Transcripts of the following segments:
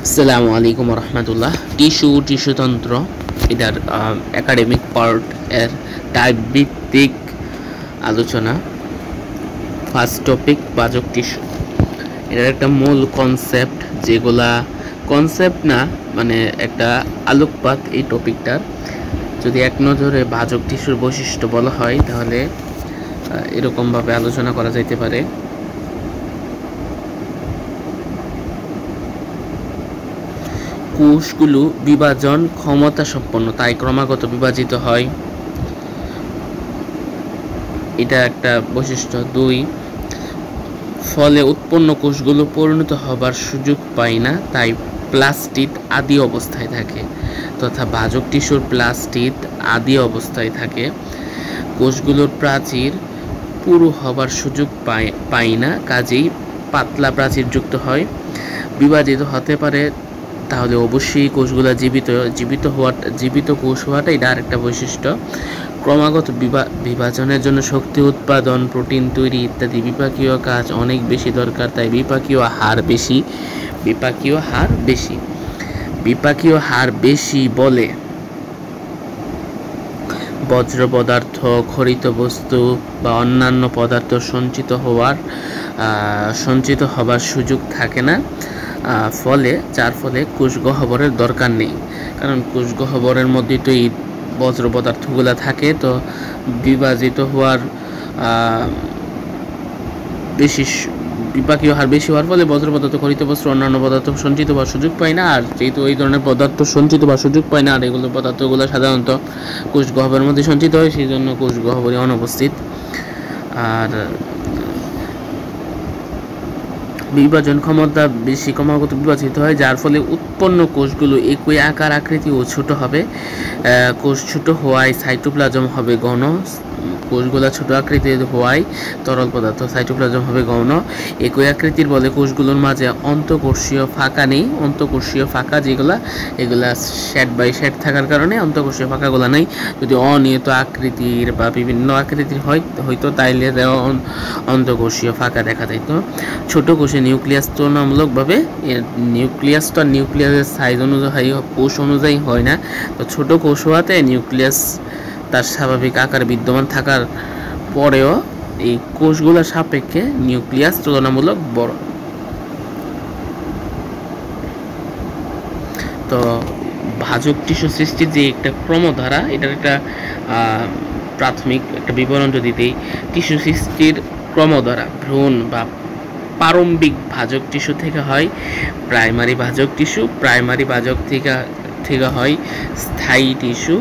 আসসালামু আলাইকুম রহমতুল্লাহ। টিস্যুতন্ত্র এটার একাডেমিক পার্ট এর টাইপ ভিত্তিক আলোচনা। ফার্স্ট টপিক বাজক টিস্যু। এটার একটা মূল কনসেপ্ট, যেগুলা কনসেপ্ট না মানে একটা আলোকপাত এই টপিকটার। যদি এক নজরে বাজক টিস্যুর বৈশিষ্ট্য বলা হয় তাহলে এরকমভাবে আলোচনা করা যাইতে পারে। কোষগুলো বিভাজন ক্ষমতা সম্পন্ন, তাই ক্রমাগত বিভাজিত হয়, এটা একটা বৈশিষ্ট্য। 2, ফলে উৎপন্ন কোষগুলো পরিণত হবার সুযোগ পায় না, তাই প্লাস্টিড আদি অবস্থায় থাকে, তথা বাজক টিস্যুর প্লাস্টিড আদি অবস্থায় থাকে। কোষগুলোর প্রাচীর পুরু হবার সুযোগ পায় না, কাজেই পাতলা প্রাচীর যুক্ত হয়। বিভাজিত হতে পারে, তাহলে অবশ্যই কোষগুলো জীবিত কোষ হওয়াটা এটা আরেকটা বৈশিষ্ট্য। ক্রমাগত বিভাজনের জন্য শক্তি উৎপাদন, প্রোটিন তৈরি ইত্যাদি বিপাকীয় কাজ অনেক বেশি দরকার, তাই বিপাকীয় হার বেশি বলে বজ্র পদার্থ, ক্ষরিত বস্তু বা অন্যান্য পদার্থ সঞ্চিত হবার সুযোগ থাকে না, যার ফলে কোষ গহ্বরের দরকার নেই। কারণ কোষ গহ্বরের মধ্যে তো এই বজ্র পদার্থগুলো থাকে, তো বিভাজিত হওয়ার বিপাকীয় হার বেশি হওয়ার ফলে বজ্র পদার্থ, ক্ষরিত বস্তু, অন্যান্য পদার্থ সঞ্চিত হওয়ার সুযোগ পায় না। আর যেহেতু এই ধরনের পদার্থ সঞ্চিত হওয়ার সুযোগ পায় না, আর এগুলো পদার্থগুলো সাধারণত কোষ গহ্বরের মধ্যে সঞ্চিত হয়, সেই জন্য কোষ গহ্বরে অনুপস্থিত। আর বিভাজন ক্ষমতা বেশি, ক্রমাগত বিভাজিত হয়, যার ফলে উৎপন্ন কোষগুলো একই আকার, আকৃতি ও ছোট হবে। কোষ ছোট হওয়ায় সাইটোপ্লাজম হবে ঘন। কোষগুলো ছোট আকৃতির হওয়ায় তরল পদার্থ, সাইটোপ্লাজম হবে ঘন। একই আকৃতির বলে কোষগুলোর মাঝে অন্তঃকোষীয় ফাঁকা নেই। অন্তঃকোষীয় ফাঁকা এগুলা শ্যাড বাই শ্যাড থাকার কারণে অন্তঃকোষীয় ফাঁকাগুলো নেই। যদি অনিয়ত আকৃতির বা বিভিন্ন আকৃতির হয়তো তাইলে অন্তঃকোষীয় ফাঁকা দেখা যেত। ছোট কোষে নিউক্লিয়াস তুলনামূলকভাবে নিউক্লিয়াসের সাইজ অনুযায়ী, কোষ অনুযায়ী হয় না। তো ছোট কোষ হওয়াতে নিউক্লিয়াস তার স্বাভাবিক আকার বিদ্যমান থাকার পরেও এই কোষগুলোর সাপেক্ষে নিউক্লিয়াস তুলনামূলক বড়। তো ভাজক টিস্যু সৃষ্টির যে একটা ক্রমধারা, এটার একটা প্রাথমিক একটা বিবরণ যদি দিই। টিস্যু সৃষ্টির ক্রমধারা: ভ্রূণ বা প্রারম্ভিক ভাজক টিস্যু থেকে হয় প্রাইমারি ভাজক টিস্যু, প্রাইমারি ভাজক থেকে হয় স্থায়ী টিস্যু,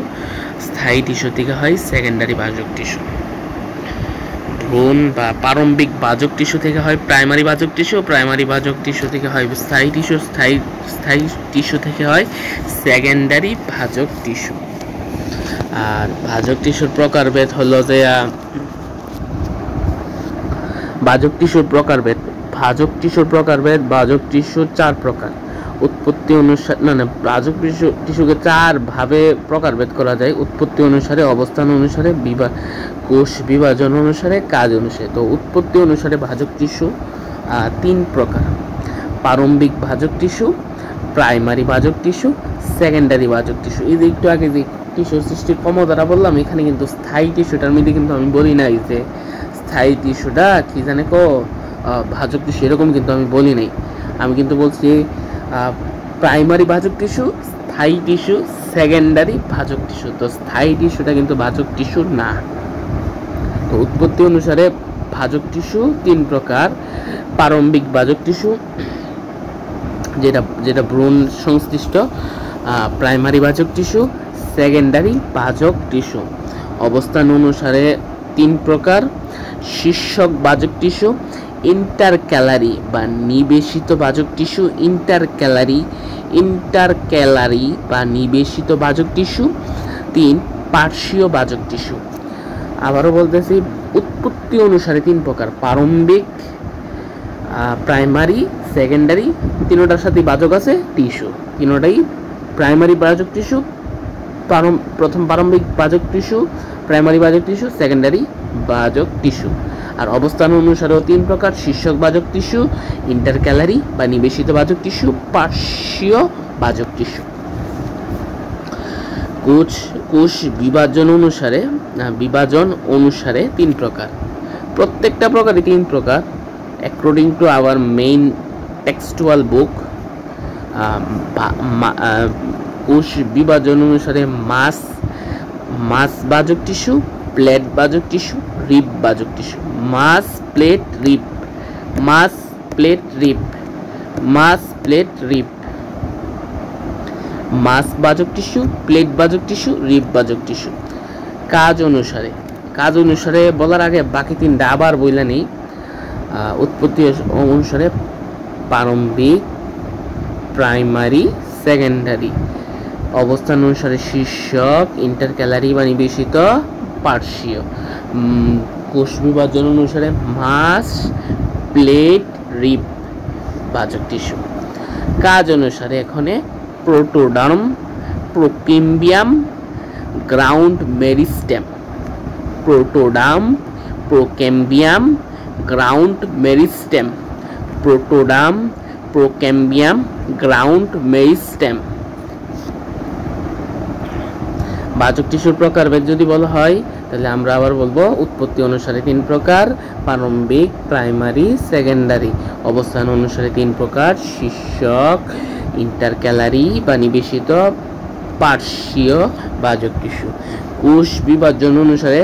স্থায়ী টিস্যু থেকে হয় সেকেন্ডারি ভাজক টিস্যু। ভ্রূণ বা প্রারম্ভিক ভাজক টিস্যু থেকে হয় প্রাইমারি ভাজক টিস্যু, প্রাইমারি ভাজক টিস্যু থেকে হয় স্থায়ী টিস্যু, স্থায়ী টিস্যু থেকে হয় সেকেন্ডারি ভাজক টিস্যু। আর ভাজক টিস্যুর প্রকারভেদ হলো যে ভাজক টিস্যুর প্রকারভেদ। ভাজক টিস্যুর 4 প্রকার। উৎপত্তি অনুসারে ভাজক টিস্যুকে 4 ভাবে প্রকারভেদ করা যায়: উৎপত্তি অনুসারে, অবস্থান অনুসারে, কোষ বিভাজন অনুসারে, কাজ অনুসারে। তো উৎপত্তি অনুসারে ভাজক টিস্যু 3 প্রকার: প্রারম্ভিক ভাজক টিস্যু, প্রাইমারি ভাজক টিস্যু, সেকেন্ডারি ভাজক টিস্যু। এই যে একটু আগে যে টিস্যু সৃষ্টির ক্ষমতাটা বললাম, এখানে কিন্তু স্থায়ী টিস্যুটার মধ্যে কিন্তু আমি বলি নাই যে স্থায়ী টিস্যুটা কি জানে ভাজক টিস্যু, এরকম কিন্তু আমি বলি নাই। আমি কিন্তু বলছি প্রাইমারি ভাজক টিস্যু, স্থায়ী টিস্যু, সেকেন্ডারি ভাজক টিস্যু। তো স্থায়ী টিস্যুটা কিন্তু ভাজক টিস্যু না। তো উৎপত্তি অনুসারে ভাজক টিস্যু 3 প্রকার: প্রারম্ভিক ভাজক টিস্যু, যেটা ভ্রূণ সংশ্লিষ্ট, প্রাইমারি ভাজক টিস্যু, সেকেন্ডারি ভাজক টিস্যু। অবস্থান অনুসারে 3 প্রকার: শীর্ষক ভাজক টিস্যু, ইন্টারক্যালারি বা নিবেশিত ভাজক টিস্যু, ইন্টারক্যালারি বা নিবেশিত ভাজক টিস্যু। 3, পার্শ্বীয় ভাজক টিস্যু। আবারও বলতেছি, উৎপত্তি অনুসারে 3 প্রকার: প্রারম্ভিক, প্রাইমারি, সেকেন্ডারি। তিনটার সাথে ভাজক আছে টিস্যু, তিনটাই প্রাইমারি ভাজক টিস্যু। প্রথম প্রারম্ভিক ভাজক টিস্যু, প্রাইমারি ভাজক টিস্যু, সেকেন্ডারি ভাজক টিস্যু। আর অবস্থান অনুসারেও 3 প্রকার: শীর্ষক বাজক টিস্যু, ইন্টারক্যালারি বা নিবেশিত বাজক টিস্যু, পার্শ্বীয় বাজক টিস্যু। কোষ বিভাজন অনুসারে 3 প্রকার। প্রত্যেকটা প্রকারই 3 প্রকার according to our main textual book. কোষ বিভাজন অনুসারে মাস বাজক টিস্যু, প্লেট বাজক টিস্যু, রিব বাজক tissue. Mass plate rib, mass plate rib, mass plate rib. Mass বাজক টিস্যু, প্লেট বাজক টিস্যু, রিব বাজক টিস্যু। কাজ অনুসারে বলার আগে বাকি 3টা আবার বইলা নেই। উৎপত্তি অনুসারে প্রারম্ভিক, প্রাইমারি, সেকেন্ডারি। অবস্থান অনুসারে শীর্ষক, ইন্টারক্যালারি বা নিবেশিত, পার্শ্বীয়। কোষ বিভাজন অনুসারে মাস, প্লেট, রিব বাজক টিস্যু। কাজ অনুসারে এখানে protoderm, procambium, ground meristem. Protoderm, procambium, ground meristem. Protoderm, procambium, ground meristem. বাজক টিস্যুর প্রকারভেদ যদি বলা হয় তাহলে আমরা আবার বলবো উৎপত্তি অনুসারে 3 প্রকার: প্রারম্ভিক, প্রাইমারি, সেকেন্ডারি। অবস্থান অনুসারে 3 প্রকার: শীর্ষক, ইন্টারক্যালারি বা নিবেশিত, পার্শ্বীয় বাজক টিস্যু। কোষ বিভাজন অনুসারে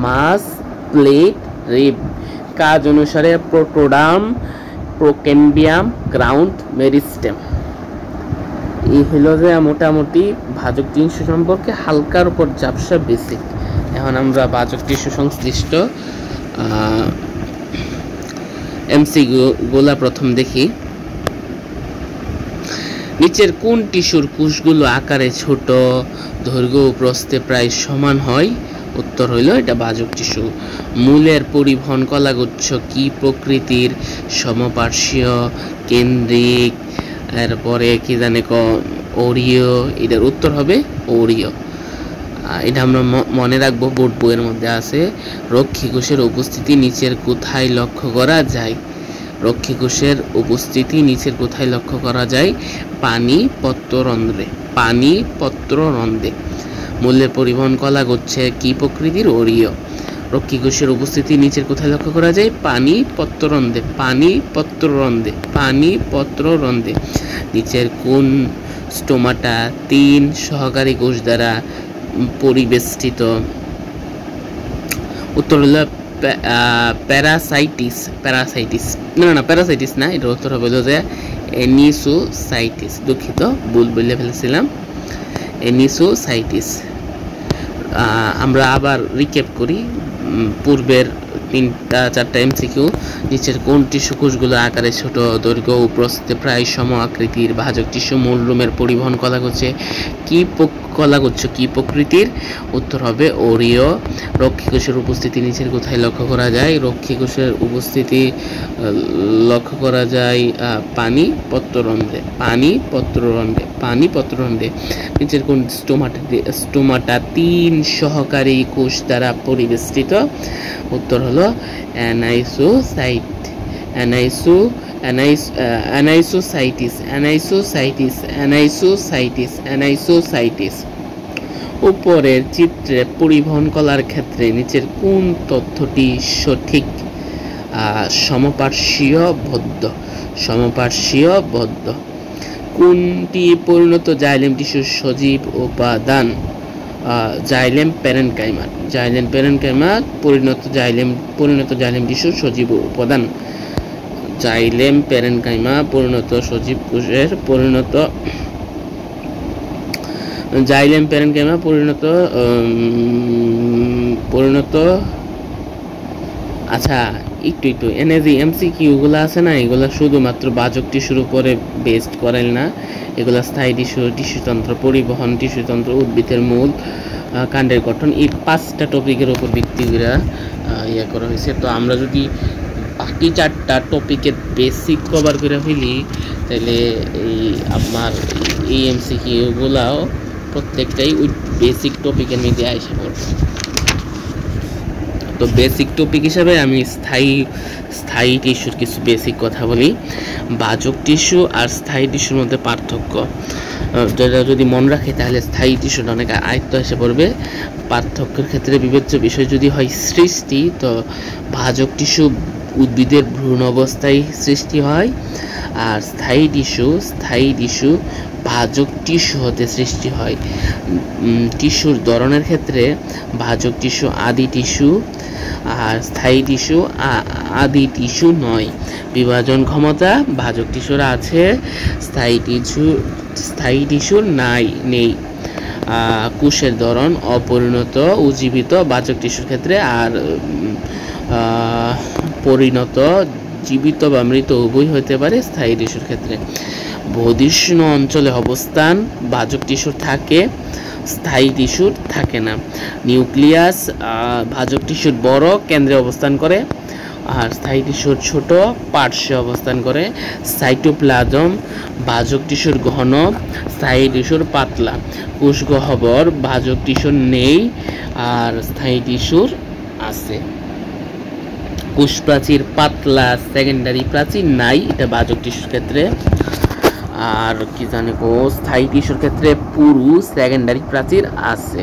মাস, প্লেট, রিব। কাজ অনুসারে প্রোটোডার্ম, প্রোকেম্বিয়াম, গ্রাউন্ড মেরিস্টেম। এই হলো যে মোটামুটি বাজক টিস্যু সম্পর্কে হালকার উপর ঝাপসা বেসিক। এখন আমরা বাজক টিস্যু সংশ্লিষ্ট এমসিকিউ গুলা প্রথম দেখি। নিচের কোন টিস্যুর কোষগুলো আকারে ছোট, দৈর্ঘ্য ও প্রস্থে প্রায় সমান হয়? উত্তর হইল এটা বাজক টিস্যু। মূলের পরিবহন কলাগুচ্ছ কি প্রকৃতির? সমপার্শ্বীয়, কেন্দ্রিক, এরপরে কি জানে ওরিও। এটার উত্তর হবে ওরিও। এটা আমরা মনে রাখবো, বোর্ড বইয়ের মধ্যে আছে। রক্ষী কোষের উপস্থিতি নিচের কোথায় লক্ষ্য করা যায়? রক্ষী কোষের উপস্থিতি নিচের কোথায় লক্ষ্য করা যায়? পানি পত্ররন্ধ্রে, পানি পত্ররন্ধ্রে। মূলের পরিবহন কলাগুচ্ছে কি প্রকৃতির? ওরিও। রক্ষী কোষের উপস্থিতি নিচের কোথায় লক্ষ্য করা যায়? পানি পত্ররন্ধ্রে, পানি পত্ররন্ধ্রে, পানি পত্ররন্ধ্রে। নিচের কোন স্টোমাটা 3 সহকারী কোষ দ্বারা পরিবেষ্টিত? উত্তর হলো প্যারাসাইটিস। প্যারাসাইটিস না, প্যারাসাইটিস না, এটার উত্তর হবে যে এনিসোসাইটিস। দুঃখিত, ভুল বলে ফেলেছিলাম, এনিসোসাইটিস। আমরা আবার রিক্যাপ করি পূর্বের 3-4টা এমসিকিউ। নিচের কোন টিস্যু কোষগুলো আকারে ছোট, দৈর্ঘ্য ও প্রস্থে প্রায় সম আকৃতির? বাজক টিস্যু। মূলরুমের পরিবহন কলাগুচ্ছ কি প্রকৃতির? উত্তর হবে ওরিও। রক্ষী কোষের উপস্থিতি নিচের কোথায় লক্ষ্য করা যায়? রক্ষী কোষের উপস্থিতি লক্ষ্য করা যায় পানি পত্ররন্ধ্রে, পানি পত্ররন্ধ্রে, পানি পত্ররন্ধ্রে। নিচের কোন স্টোমাটা 3 সহকারী কোষ দ্বারা পরিবেষ্টিত? উত্তর হলো অ্যানাইসোসাইটিস। উপরের চিত্রে পরিবহন কলার ক্ষেত্রে নিচের কোন তথ্যটি সঠিক? সমপার্শ্বীয়বদ্ধ। কোনটি পরিণত জাইলেম টিস্যুর সজীব উপাদান? Xylem parenchyma. জাইলেম প্যারেনকাইমা পরিণত জাইলেম টিস্যুর সজীব উপাদান। জাইলেম প্যারেনকাইমা পরিণত সজীব কোষের জাইলেম প্যারেনকাইমা পরিণত আচ্ছা, একটু এনে যে এমসিকিউ গুলো আছে না, এগুলা শুধুমাত্র বাজক টিস্যুর উপরে বেসড করেন না। এগুলা স্থায়ী টিস্যুতন্ত্র, পরিবহন টিস্যুতন্ত্র, উদ্ভিদের মূল, কাণ্ডের গঠন, এই 5টা টপিকের উপর ভিত্তি করে করা হয়েছে। তো আমরা যদি বাকি 4টা টপিকের বেসিক কভার করে ফেলি তাহলে এই এমসিকিউ গুলাও প্রত্যেকটাই ওই বেসিক টপিকের মধ্যে আইসা পড়বে। তো বেসিক টপিক হিসাবে আমি স্থায়ী টিস্যুর কিছু বেসিক কথা বলি। বাজক টিস্যু আর স্থায়ী টিস্যুর মধ্যে পার্থক্য যেটা যদি মনে রাখে তাহলে স্থায়ী টিস্যুটা অনেক আয়ত্ত এসে পড়বে। পার্থক্যের ক্ষেত্রে বিবেচ্য বিষয় যদি হয় সৃষ্টি, তো ভাজক টিস্যু উদ্ভিদের ভ্রূণ অবস্থায় সৃষ্টি হয়, আর স্থায়ী টিস্যু ভাজক টিস্যু হতে সৃষ্টি হয়। টিস্যুর ধরনের ক্ষেত্রে ভাজক টিস্যু আদি টিস্যু আর স্থায়ী টিস্যু আদি টিস্যু নয়। বিভাজন ক্ষমতা ভাজক টিস্যুর আছে, স্থায়ী টিস্যুর নেই। কোষের ধরন অপরিণত উজ্জীবিত ভাজক টিস্যুর ক্ষেত্রে, আর পরিণত জীবিত বা মৃত উভয় হতে পারে স্থায়ী টিস্যুর ক্ষেত্রে। বহির্দেশীয় অঞ্চলে অবস্থান ভাজক টিস্যুর থাকে, স্থায়ী টিস্যুর থাকে না। নিউক্লিয়াস ভাজক টিস্যুর বড় কেন্দ্রে অবস্থান করে, আর স্থায়ী টিস্যুর ছোট পার্শ্বে অবস্থান করে। সাইটোপ্লাজম ভাজক টিস্যুর ঘন, স্থায়ী টিস্যুর পাতলা। কোষ গহ্বর ভাজক টিস্যুর নেই আর স্থায়ী টিস্যুর আছে। কোষ প্রাচীর পাতলা, সেকেন্ডারি প্রাচীর নাই, এটা ভাজক টিস্যুর ক্ষেত্রে। আর কি জানি স্থায়ী টিস্যুর ক্ষেত্রে পুরু সেকেন্ডারি প্রাচীর আছে।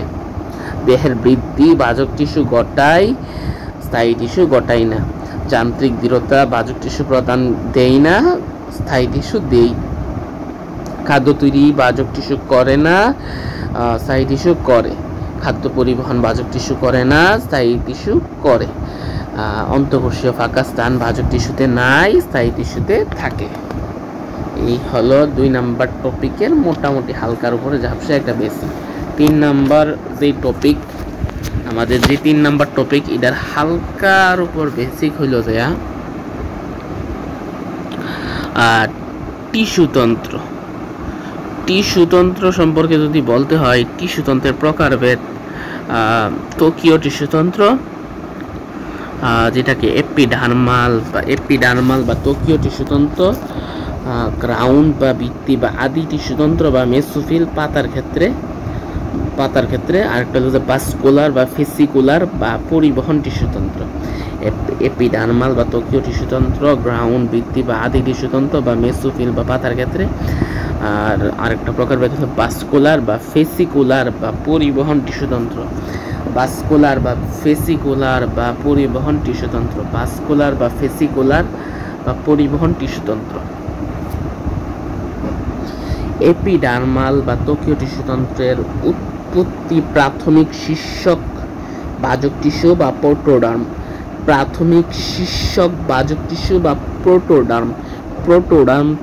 দেহের বৃদ্ধি ভাজক টিস্যু ঘটায়, স্থায়ী টিস্যু ঘটায় না। যান্ত্রিক দৃঢ়তা ভাজক টিস্যু প্রদান দেয় না, স্থায়ী টিস্যু দেয়। খাদ্য তৈরি ভাজক টিস্যু করে না, স্থায়ী টিস্যু করে। খাদ্য পরিবহন ভাজক টিস্যু করে না, স্থায়ী টিস্যু করে। অন্তঃকোষীয় ফাঁকা স্থান ভাজক টিস্যুতে নাই, স্থায়ী টিস্যুতে থাকে। এই হলো 2 নাম্বার টপিকের মোটামুটি হালকার উপরে ঝাপসা একটা বেসিক। 3 নাম্বার যে টপিক আমাদের, যে 3 নাম্বার টপিক এটার হালকার উপর বেসিক হইল যে টিস্যুতন্ত্র সম্পর্কে যদি বলতে হয়, টিস্যুতন্ত্রের প্রকারভেদ। ত্বকীয় টিস্যুতন্ত্র, যেটাকে এপিডার্মাল বা ত্বকীয় টিস্যুতন্ত্র, গ্রাউন্ড বা ভিত্তি বা আদি টিস্যুতন্ত্র বা মেসোফিল পাতার ক্ষেত্রে। আরেকটা হচ্ছে ভাস্কুলার বা ফেসিকুলার বা পরিবহন টিস্যুতন্ত্র। এপিডার্মাল বা ত্বকীয় টিস্যুতন্ত্র, গ্রাউন্ড ভিত্তি বা আদি টিস্যুতন্ত্র বা মেসোফিল বা পাতার ক্ষেত্রে। আর আরেকটা প্রকার হচ্ছে ভাস্কুলার বা ফেসিকুলার বা পরিবহন টিস্যুতন্ত্র। ভাস্কুলার বা ফেসিকুলার বা পরিবহন টিস্যুতন্ত্র, ভাস্কুলার বা ফেসিকুলার বা পরিবহন টিস্যুতন্ত্র। এপিডার্মাল বা ত্বকীয় টিস্যুতন্ত্রের উৎপত্তি প্রাথমিক শীর্ষক ভাজক টিস্যু বা প্রোটোডার্ম। প্রাথমিক শীর্ষক ভাজক টিস্যু বা প্রোটোডার্ম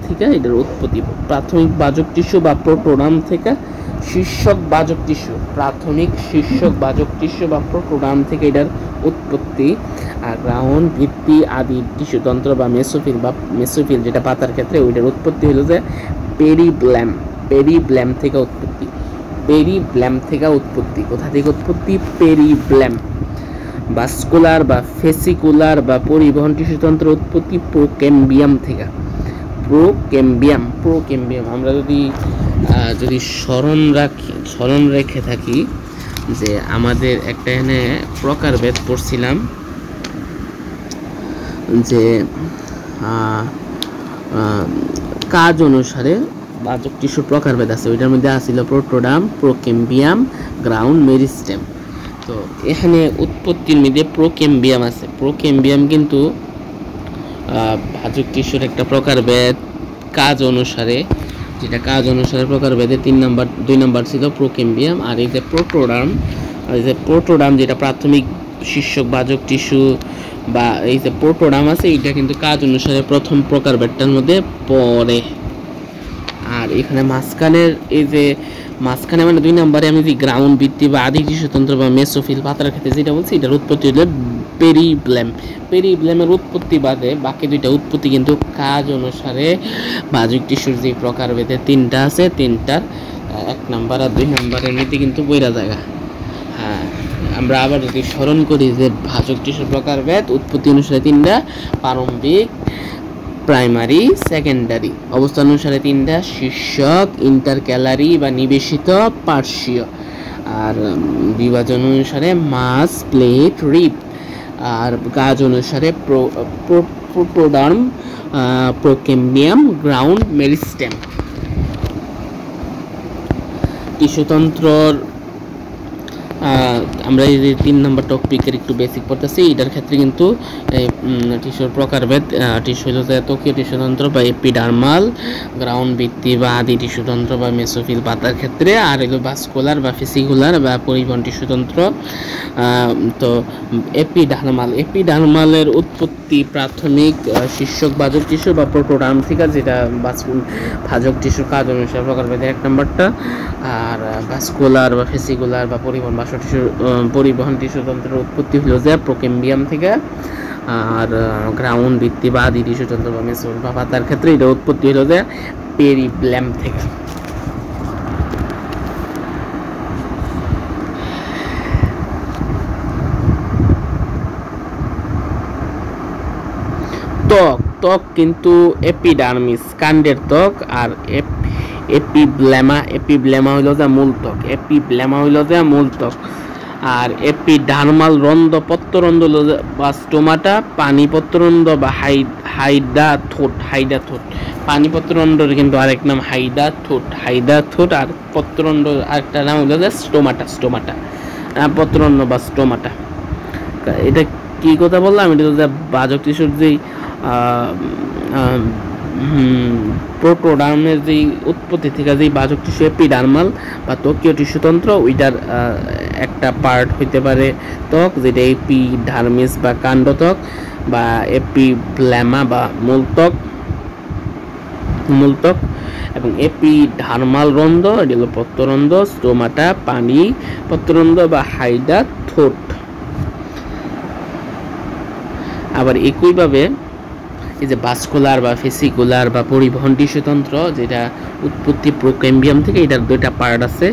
থেকে এটার উৎপত্তি। প্রাথমিক ভাজক টিস্যু বা প্রোটোডার্ম থেকে শীর্ষক ভাজক টিস্যু, প্রাথমিক শীর্ষক ভাজক টিস্যু বা প্রোটোডার্ম থেকে এটার উৎপত্তি। আর গ্রাউন্ড ভিত্তি আদি টিস্যুতন্ত্র বা মেসোফিল যেটা পাতার ক্ষেত্রে, ওইটার উৎপত্তি হলো যে পেরিব্ল্যাম থেকে উৎপত্তি। কোথা থেকে উৎপত্তি? পেরিব্ল্যাম। ভাস্কুলার বা ফেসিকুলার বা পরিবহন টিস্যুতন্ত্র উৎপত্তি প্রোকেম্বিয়াম থেকে। প্রোকেম্বিয়াম আমরা যদি স্মরণ রেখে থাকি যে আমাদের একটা এখানে প্রকারভেদ পড়ছিলাম যে কাজ অনুসারে ভাজক টিস্যুর প্রকারভেদ আছে। ওইটার মধ্যে আছিল প্রোটোডার্ম, প্রোকেম্বিয়াম, গ্রাউন্ড মেরিস্টেম। তো এখানে উৎপত্তির মধ্যে প্রোকেম্বিয়াম আছে। প্রোকেম্বিয়াম কিন্তু ভাজক টিস্যুর একটা প্রকারভেদ কাজ অনুসারে, যেটা কাজ অনুসারে প্রকারভেদে 2 নাম্বার ছিল প্রোকেম্বিয়াম। আর এই যে প্রোটোডার্ম যেটা প্রাথমিক শীর্ষক ভাজক টিস্যু বা এই যে প্রোটোডার্ম আছে, এটা কিন্তু কাজ অনুসারে প্রথম প্রকারভেদটার মধ্যে পড়ে। আর এখানে মাঝখানে মানে 2 নম্বরে আমি যে গ্রাউন্ড ভিত্তি বা আদি টিস্যুতন্ত্র বা মেসোফিল পাতার ক্ষেত্রে যেটা বলছি, এটার উৎপত্তি হলো পেরিব্ল্যামের উৎপত্তি বাদে বাকি 2টা উৎপত্তি কিন্তু কাজ অনুসারে ভাজক টিস্যুর যে প্রকারভেদে 3টা আছে, 3টার 1 নাম্বার আর 2 নাম্বারের নীতি কিন্তু বইরা জায়গা। হ্যাঁ, আমরা আবার যদি স্মরণ করি যে ভাজক টিস্যুর প্রকারভেদ উৎপত্তি অনুসারে 3টা, প্রারম্ভিক, প্রাইমারি, সেকেন্ডারি। অবস্থান অনুসারে 3টা, শীর্ষক, ইন্টারক্যালারি বা নিবেশিত, পার্শ্বীয়। আর বিভাজন অনুসারে মাস, প্লেট, রিব। আর কাজ অনুসারে প্রোটোডার্ম, প্রোকেম্বিয়াম, গ্রাউন্ড মেরিস্টেম। টিস্যুতন্ত্রর আমরা এই যে 3 নম্বর টপিকের একটু বেসিক পড়তেছি। এটার ক্ষেত্রে কিন্তু টিস্যুর প্রকারভেদ, টিস্যু হলো ত্বকীয় টিস্যুতন্ত্র বা এপিডার্মাল, গ্রাউন্ড ভিত্তি বা আদি টিস্যুতন্ত্র বা মেসোফিল পাতার ক্ষেত্রে, আর হলো ভাস্কুলার বা ফেসিকুলার বা পরিবহন টিস্যুতন্ত্র। তো এপিডার্মালের উৎপত্তি প্রাথমিক শীর্ষক ভাজক টিস্যু বা প্রোটোডার্ম থেকে, যেটা ভাজক টিস্যুর কাজ অনুসারে প্রকারভেদের 1 নম্বরটা। আর ভাস্কুলার বা ফেসিকুলার বা পরিবহন টিস্যুতন্ত্রের উৎপত্তি হলো যে প্রোকেম্বিয়াম থেকে। আর গ্রাউন্ড ভিত্তি বা আদি টিস্যুতন্ত্র বা মেসোফিল বা পাতার ক্ষেত্রে এটা উৎপত্তি হলো যে পেরিব্লেম থেকে। ত্বক কিন্তু এপিডার্মিস কাণ্ডের ত্বক, আর এপিব্লেমা হইল যে মূল ত্বক। আর এপিডার্মাল রন্ধ্র, পত্ররন্ধ্র বা স্টোমাটা, পানিপত্ররন্ধ্র বা হাইডাথোট। পানি পত্ররন্ধ্রের কিন্তু আরেক নাম হাইডাথোট। আর পত্ররন্ধ্র আরেকটা নাম হলো যে স্টোমাটা, পত্ররন্ধ্র বা স্টোমাটা। এটা কি কথা বললাম? এটা হচ্ছে ভাজক টিস্যুর যেই প্রোটোডার্মের যেই উৎপত্তি থেকে যেই ভাজক টিস্যু এপিডার্মাল বা ত্বকীয় টিস্যুতন্ত্র, ওইটার একটা পার্ট হইতে পারে ত্বক, যেটা এপিডার্মিস বা কাণ্ডত্বক, বা এপিব্লেমা বা মূলত্বক। এবং এপিডার্মাল রন্ধ্র, এটা হলো পত্ররন্ধ্র, স্টোমাটা পানি পত্ররন্ধ্র বা হাইডাথোট। আবার একইভাবে এই যে ভাস্কুলার বা ফেসিকুলার বা পরিবহন টিস্যুতন্ত্র, যেটা উৎপত্তি প্রোকেম্বিয়াম থেকে, এটার 2টা পার্ট আছে।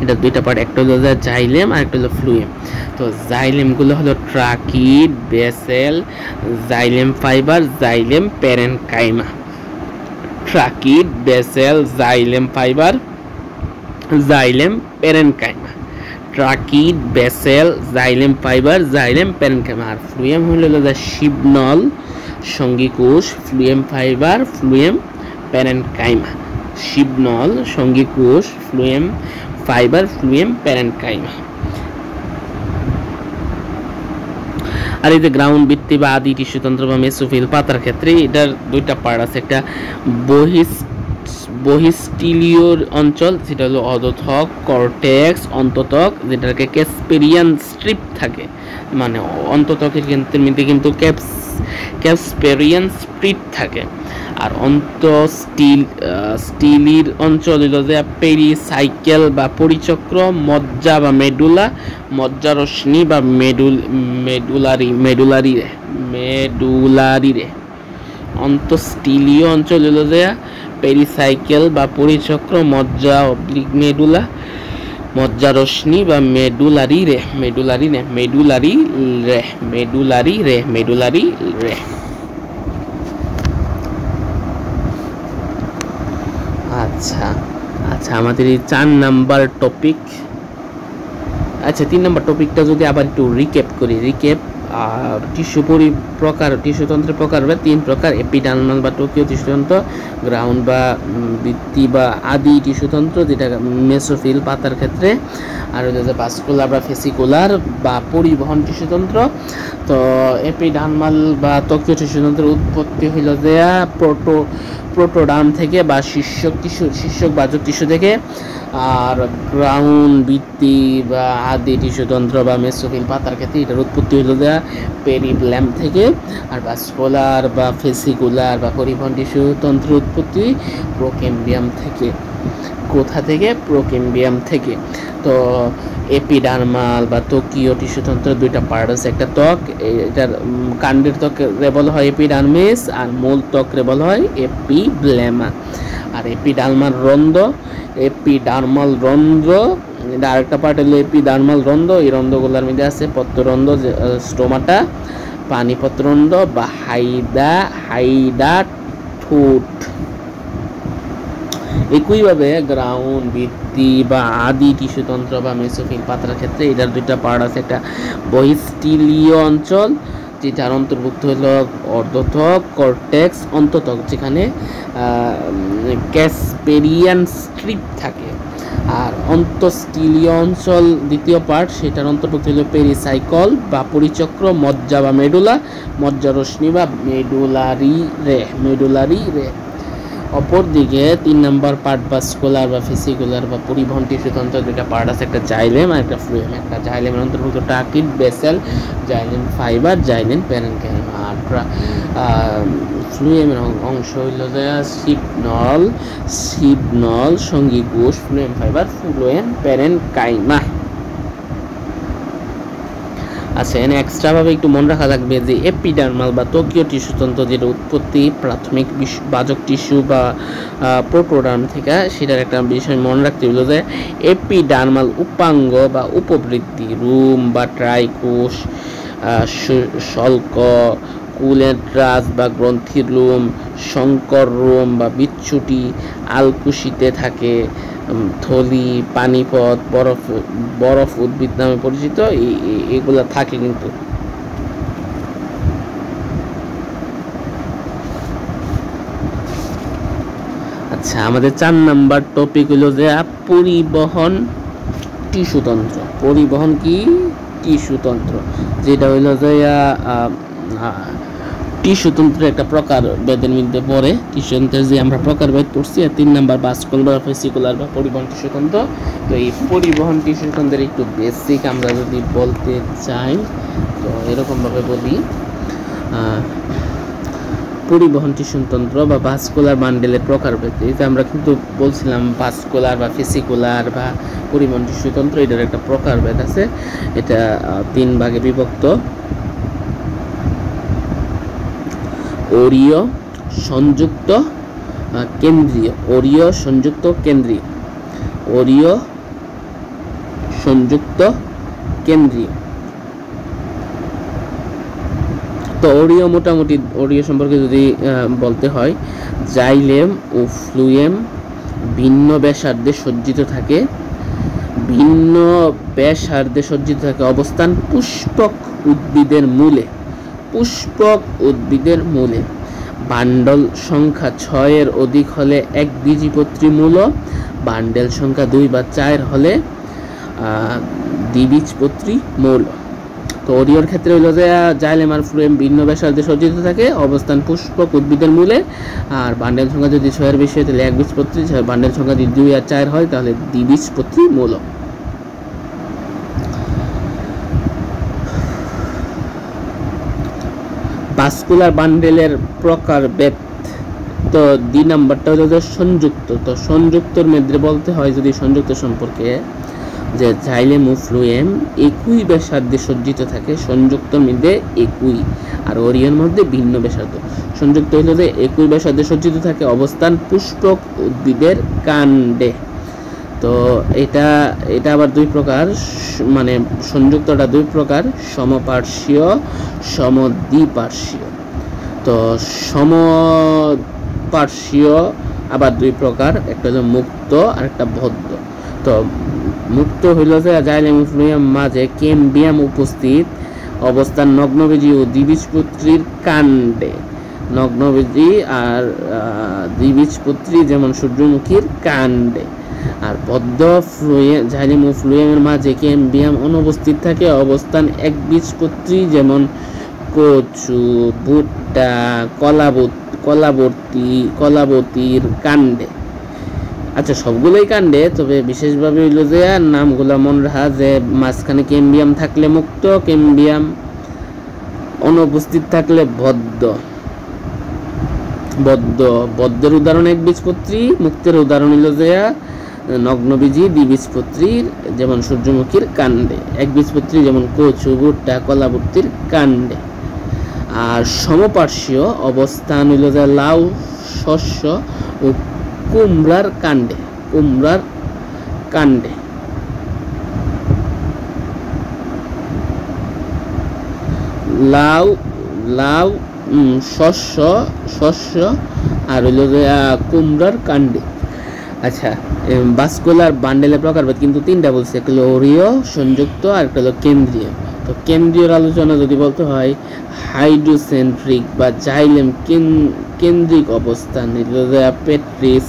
এটার 2টা পার্ট, একটা হলো জাইলেম আর একটা হলো ফ্লুয়েম। তো জাইলেমগুলো হলো tracheid, vessel, xylem fibre, xylem parenchyma. Tracheid, vessel, xylem fibre, xylem parenchyma. Tracheid, vessel, xylem fibre, xylem parenchyma. আর ফ্লুয়েম হলো শিবনল, সঙ্গীকোষ, ফ্লুয়েম ফাইবার, ফ্লুয়েম প্যারেনকাইমা। শিবনল, সঙ্গীকোষ, ফ্লুয়েম ফাইবার, ফ্লুয়েম প্যারেনকাইমা। আর এই যে গ্রাউন্ড ভিত্তি বা আদি টিস্যুতন্ত্র বা মেসোফিল পাতার ক্ষেত্রে, এটার 2টা পার্ট আছে। একটা বহিস্টিলীয় অঞ্চল, যেটা হলো অধোত্বক, কর্টেক্স, অন্তত্বক, যেটাকে ক্যাসপেরিয়ান স্ট্রিপ থাকে, মানে অন্তত্বকের মধ্যে কিন্তু ক্যাসপেরিয়ান স্ট্রিপ থাকে। আর অন্তঃস্টিলির অঞ্চল হলো যে পেরিসাইকেল বা পরিচক্র, মজ্জা বা মেডুলা, মজ্জারশ্মি বা মেডুলারি রে। অন্তঃস্টিলীয় অঞ্চল হলো যে পেরিসাইকেল বা পরিচক্র, মজ্জা মেডুলা, মজ্জারশ্মি বা মেডুলারি রে। আচ্ছা, আমাদের এই 4 নাম্বার টপিক। আচ্ছা, 3 নাম্বার টপিকটা যদি আবার একটু রিক্যাপ করি। টিস্যুতন্ত্রের প্রকারভেদ 3 প্রকার: এপিডার্মাল বা ত্বকীয় টিস্যুতন্ত্র, গ্রাউন্ড বা ভিত্তি বা আদি টিস্যুতন্ত্র, যেটা মেসোফিল পাতার ক্ষেত্রে, আর হলো যে ভাস্কুলার বা ফেসিকুলার বা পরিবহন টিস্যুতন্ত্র। তো এপিডার্মাল বা ত্বকীয় টিস্যুতন্ত্রের উৎপত্তি হইল যে প্রোটোডার্ম থেকে বা শীর্ষক ভাজক টিস্যু থেকে। আর গ্রাউন্ড ভিত্তি বা আদি টিস্যুতন্ত্র বা মেসোফিল পাতার ক্ষেত্রে এটার উৎপত্তি হইল যে পেরিব্লেম থেকে। আর ভাস্কুলার বা ফেসিকুলার বা পরিবহন টিস্যুতন্ত্রের উৎপত্তি প্রোকেম্বিয়াম থেকে। কোথা থেকে? প্রোকেম্বিয়াম থেকে। তো এপিডার্মাল বা ত্বকীয় টিস্যুতন্ত্রের 2টা পার্ট আছে। একটা ত্বক, এটার কাণ্ডের ত্বকরে বলা হয় এপিডার্মিস, আর মূল ত্বকরে বলা হয় এপিব্লেমা। আর এপিডার্মাল রন্ধ্র, এটা আরেকটা পার্ট হলো এপিডার্মাল রন্ধ্র। এই রন্ধ্রগুলোর মধ্যে আছে পত্ররন্ধ্র, স্টোমাটা, পানিপত্ররন্ধ্র বা হাইডাথোট। একইভাবে গ্রাউন্ড, ভিত্তি বা আদি টিস্যুতন্ত্র বা মেসোফিল পাতার ক্ষেত্রে এটার দুইটা পার্ট আছে। একটা বহিঃস্থলীয় অঞ্চল, যেটার অন্তর্ভুক্ত হলো অর্ধত্বক, কর্টেক্স, অন্তত্বক, যেখানে ক্যাসপেরিয়ান স্ট্রিপ থাকে। আর অন্তঃস্থলীয় অঞ্চল দ্বিতীয় পার্ট, সেটার অন্তর্ভুক্ত হলো পেরিসাইকল বা পরিচক্র, মজ্জা বা মেডুলা, মজ্জারশ্মি বা মেডুলারি রে। অপরদিকে 3 নম্বর পার্ট ভাস্কুলার বা ফেসিকুলার বা পরিবহন টিস্যুতন্ত্র দুটা পার্ট আছে, একটা জাইলেম আর একটা ফ্লুয়েম। একটা জাইলেমের অন্তর্ভুক্ত টাকিট, বেসেল, জাইলেম ফাইবার, জাইলেম প্যারেনকাইম। আর ফ্লুয়েমের অংশ হইল যে শিবনল, সঙ্গী কোষ, ফ্লুয়েম ফাইবার, ফ্লুয়েম প্যারেনকাইমা। আচ্ছা, এখানে এক্সট্রাভাবে একটু মনে রাখা লাগবে যে এপিডার্মাল বা ত্বকীয় টিস্যুতন্ত্র, যেটা উৎপত্তি প্রাথমিক বাজক টিস্যু বা প্রোটোডার্ম থেকে, সেটার একটা বিষয় মনে রাখতে হলো যে এপিডার্মাল উপাঙ্গ বা উপবৃত্তি, রুম বা ট্রাইকোষ, শল্ক, কুলেট্রাস বা গ্রন্থির রুম, শঙ্কর রুম বা বিচ্ছুটি, আলকুশিতে থাকে, থলি, পানিপথ, বরফ উদ্ভিদ নামে পরিচিত, এগুলা থাকে কিন্তু। আচ্ছা, আমাদের 4 নাম্বার টপিক হলো যে পরিবহন টিস্যুতন্ত্র। পরিবহন কি টিস্যুতন্ত্র, যেটা হইলো যে টিস্যুতন্ত্রের একটা প্রকার বেদের মধ্যে পড়ে। টিস্যুতন্ত্রের যে আমরা প্রকার বেদ পড়ছি, আর 3 নাম্বার ভাস্কুলার বা ফেসিকুলার বা পরিবহন টিস্যুতন্ত্র। তো এই পরিবহন টিস্যুতন্ত্রের একটু বেসিক আমরা যদি বলতে চাই, তো এরকমভাবে বলি। পরিবহন টিস্যুতন্ত্র বা ভাস্কুলার বান্ডেলের প্রকারভেদ, এটা আমরা কিন্তু বলছিলাম ভাস্কুলার বা ফেসিকুলার বা পরিবহন টিস্যুতন্ত্র, এটার একটা প্রকারভেদ আছে। এটা 3 ভাগে বিভক্ত: অরীয়, সংযুক্ত, কেন্দ্রীয়। অরীয়, সংযুক্ত, কেন্দ্রীয়। অরীয়, সংযুক্ত, কেন্দ্রীয়। তো অরীয়, মোটামুটি অরীয় সম্পর্কে যদি বলতে হয়, জাইলেম ও ফ্লুয়েম ভিন্ন ব্যাসার্ধে সজ্জিত থাকে। ভিন্ন ব্যাসার্ধে সজ্জিত থাকে। অবস্থান পুষ্পক উদ্ভিদের মূলে। পুষ্পক উদ্ভিদের মূলে। বান্ডল সংখ্যা 6 এর অধিক হলে একবীজপত্রী মূল। বান্ডেল সংখ্যা 2 বা 4 হলে দ্বিবীজপত্রী মূল। তো অরীয়র ক্ষেত্রে হইল যে জাইলেম আর ফ্লুয়েম ভিন্ন ব্যাসার্ধে সজ্জিত থাকে, অবস্থান পুষ্পক উদ্ভিদের মূলে। আর বান্ডেল সংখ্যা যদি 6 এর বেশি হয় তাহলে একবীজপত্রী, বান্ডেল সংখ্যা যদি 2 আর 4 হয় তাহলে দ্বিবীজপত্রী মূল। ভাস্কুলার বান্ডেলের প্রকারভেদ, তো 2 নাম্বারটা হলো যে সংযুক্ত। তো সংযুক্তর মধ্যে বলতে হয় যদি সংযুক্ত সম্পর্কে, যে জাইলেম ও ফ্লুয়েম একই ব্যাসার্ধে সজ্জিত থাকে। সংযুক্তর মধ্যে একই, আর অরীয়ের মধ্যে ভিন্ন ব্যাসার্ধ। সংযুক্ত হইল যে একই ব্যাসার্ধে সজ্জিত থাকে, অবস্থান পুষ্পক উদ্ভিদের কাণ্ডে। তো এটা আবার 2 প্রকার, মানে সংযুক্তটা 2 প্রকার: সমপার্শ্বীয়, সমদ্বিপার্শ্বীয়। তো সমপার্শ্বীয় আবার 2 প্রকার, একটা হলো মুক্ত আর একটা বদ্ধ। তো মুক্ত হইল যে জাইলেম ও ফ্লুয়েম মাঝে কেম্বিয়াম উপস্থিত, অবস্থান নগ্নবীজি ও দ্বিবীজপত্রীর কাণ্ডে। নগ্নবীজি আর দ্বিবীজপত্রী যেমন সূর্যমুখীর কাণ্ডে। আর বদ্ধ জাইলেম ও ফ্লুয়েমের মাঝে কেম্বিয়াম অনুপস্থিত থাকে, অবস্থান একবীজপত্রী যেমন কচু, ভুট্টা, কলাবতীর কাণ্ডে। আচ্ছা, সবগুলোই কাণ্ডে, তবে বিশেষভাবে হইল যে নামগুলো মনে রাখা, যে মাঝখানে কেম্বিয়াম থাকলে মুক্ত, কেম্বিয়াম অনুপস্থিত থাকলে বদ্ধ। বদ্ধের উদাহরণ একবীজপত্রী, মুক্তের উদাহরণ হইল যে নগ্নবীজি, দ্বিবীজপত্রীর যেমন সূর্যমুখীর কাণ্ডে, একবীজপত্রী যেমন কচু, ভুট্টা, কলাবতীর কাণ্ডে। আর সমপার্শ্বীয় অবস্থান হইল যে লাউ, শস্য ও কুমড়ার কাণ্ডে। কুমড়ার কাণ্ডে। লাউ শস্য আর হইল যে কুমড়ার কাণ্ডে। আচ্ছা, ভাস্কুলার বান্ডেলের প্রকারভেদ কিন্তু তিনটা বলছে, একটা হলো অরীয়, সংযুক্ত, আর একটা হলো কেন্দ্রীয়। তো কেন্দ্রীয় আলোচনা যদি বলতে হয়, হাইড্রোসেন্ট্রিক বা জাইলেম কেন্দ্রিক অবস্থান, পেট্রিস,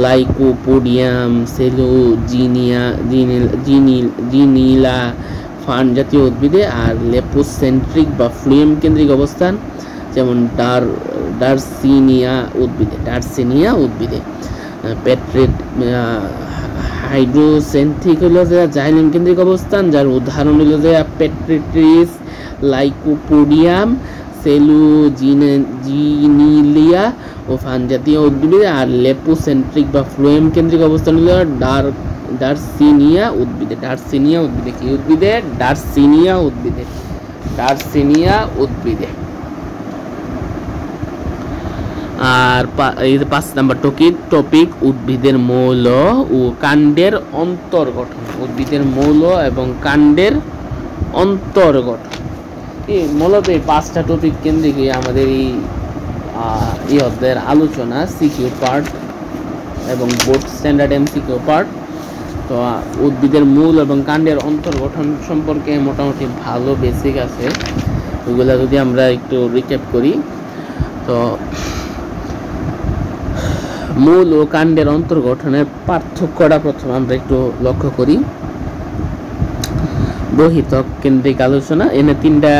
লাইকোপোডিয়াম, জিনিলা ফার্ন জাতীয় উদ্ভিদে, আর লেপোসেন্ট্রিক বা ফ্লুয়েম কেন্দ্রিক অবস্থান যেমন ডার্সিনিয়া উদ্ভিদে। পেট্রিট হাইড্রোসেন্ট্রিক হলো যে জাইলেম কেন্দ্রিক অবস্থান, যার উদাহরণ হলো যে পেট্রিট্রিস, লাইকোপোডিয়াম, সেলুজিনিলিয়া ও ফান জাতীয় উদ্ভিদে। আর লেপোসেন্ট্রিক বা ফ্লোয়েম কেন্দ্রিক অবস্থান হলো ডার্সিনিয়া উদ্ভিদে। কি উদ্ভিদে? ডার্সিনিয়া উদ্ভিদে। আর এই 5 নাম্বার টপিক উদ্ভিদের মৌল ও কাণ্ডের অন্তর্গঠন। উদ্ভিদের মৌল এবং কাণ্ডের অন্তর্গঠন মূলত এই 5টা টপিক কেন্দ্রিক আমাদের এই অধ্যায়ের আলোচনা, সিকিউ পার্ট এবং বোর্ড স্ট্যান্ডার্ড এমসিকিউ পার্ট। তো উদ্ভিদের মূল এবং কাণ্ডের অন্তর্গঠন সম্পর্কে মোটামুটি ভালো বেসিক আছে, ওইগুলা যদি আমরা একটু রিক্যাপ করি। তো মূল ও কাণ্ডের অন্তর্গঠনের পার্থক্যটা প্রথমে আমরা একটু লক্ষ্য করি। বহিতক কেন্দ্রিক আলোচনা, এনে 3টা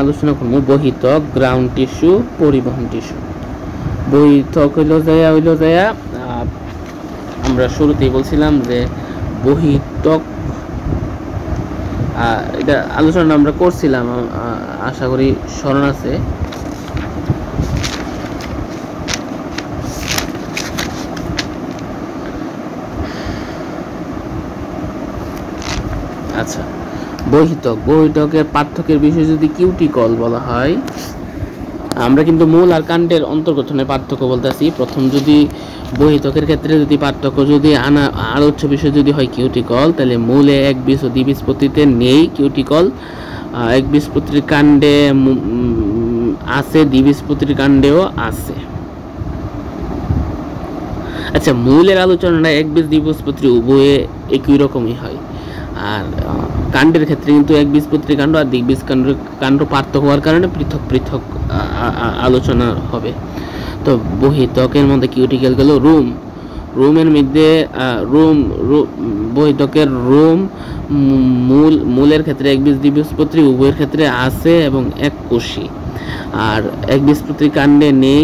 আলোচনা করব: বহিতক, গ্রাউন্ড টিস্যু, পরিবহন টিস্যু। বহিতক হইল যায় আমরা শুরুতেই বলছিলাম যে বহিতক, এটা আলোচনা আমরা করছিলাম, আশা করি স্মরণ আছে। আচ্ছা, বহিতকের পার্থক্যের বিষয় যদি কিউটিকল বলা হয়, আমরা কিন্তু মূল আর কাণ্ডের অন্তর্গঠনের পার্থক্য বলতেছি। প্রথম যদি বহিতকের ক্ষেত্রে যদি পার্থক্য যদি আলোচ্য বিষয় যদি হয় কিউটিকল, তাহলে মূলে একবীজ ও দ্বিবীজপত্রীতে নেই কিউটিকল। একবীজপত্রীর কাণ্ডে আছে, দ্বিবীজপত্রীর কাণ্ডেও আছে। আচ্ছা, মূলের আলোচনাটা একবীজ দ্বিবীজপত্রী উভয়ে একই রকমই হয়। আর কাণ্ডের ক্ষেত্রে কিন্তু একবীজপত্রী কাণ্ড আর দ্বিবীজ কাণ্ড পার্থক্য হওয়ার কারণে পৃথক পৃথক আলোচনা হবে। তো বহিতকের মধ্যে কিউটিকল গেল রুমের মধ্যে বহিতকের মূলের ক্ষেত্রে একবীজ দ্বিবীজপত্রী উভয়ের ক্ষেত্রে আছে এবং এককোষী। আর একবীজপত্রী কাণ্ডে নেই,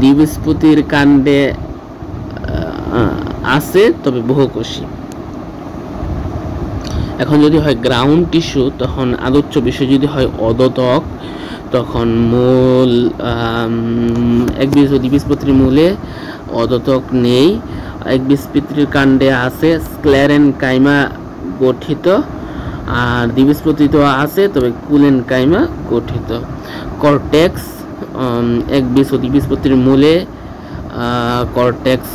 দ্বিবীজপত্রীর কাণ্ডে আছে তবে বহুকোষী। এখন যদি হয় গ্রাউন্ড টিস্যু, তখন আলোচ্য বিষয় যদি হয় অদতক, তখন মূল একবীজ ও দ্বিবীজপত্রীর মূলে অদতক নেই, একবীজপত্রীর কাণ্ডে আছে স্ক্লেরেনকাইমা গঠিত, আর দ্বিবীজপত্রীতেও আছে তবে কুলেনকাইমা গঠিত। কর্টেক্স, একবীজ ও দ্বিবীজপত্রীর মূলে কর্টেক্স